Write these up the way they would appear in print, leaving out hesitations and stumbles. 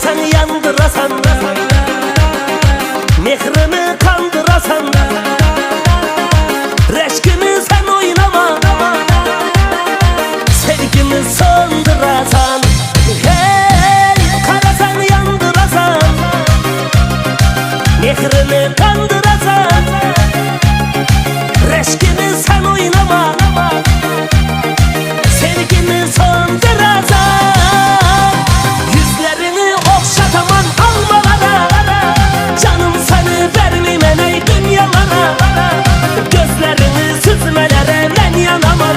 karasan yandırasan, mehrimi kandırasan, reşkimi sen oynama, sevgimi söndürasan. Hey, karasan yandırasan, mehrimi kandırasan, reşkimi sen oynama, sevgimi söndürasan. Yüzlerini okşataman almalara, canım seni vermem ey dünyalara. Gözlerini süzmelere ben yanamam,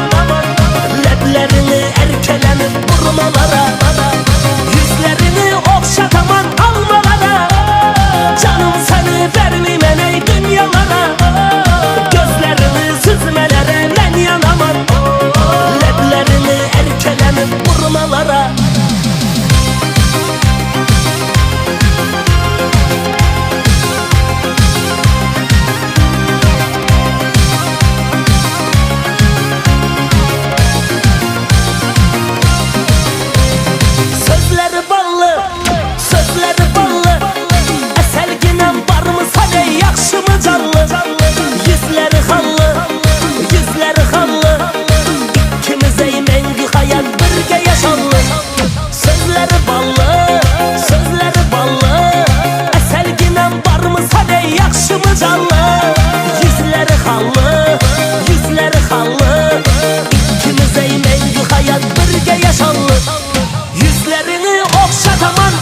leplerini erkelenip vurmalara. Yüzlerini okşataman almalara, canım seni vermem ey dünyalara. Gözlerini süzmelere ben yanamam, leplerini erkelenip vurmalara. Sözleri ballı, sözleri ballı, eserginem var mı sade yakşı mı canlı? Yüzleri hallı, yüzleri hallı, İkimiz ey mengi hayat birge yaşanlı. Sözleri ballı, sözleri ballı, eserginem var mı sade yakşı mı canlı? Yüzleri hallı, yüzleri hallı, İkimiz ey mengi hayat birge yaşanlı. Yüzlerini okşataman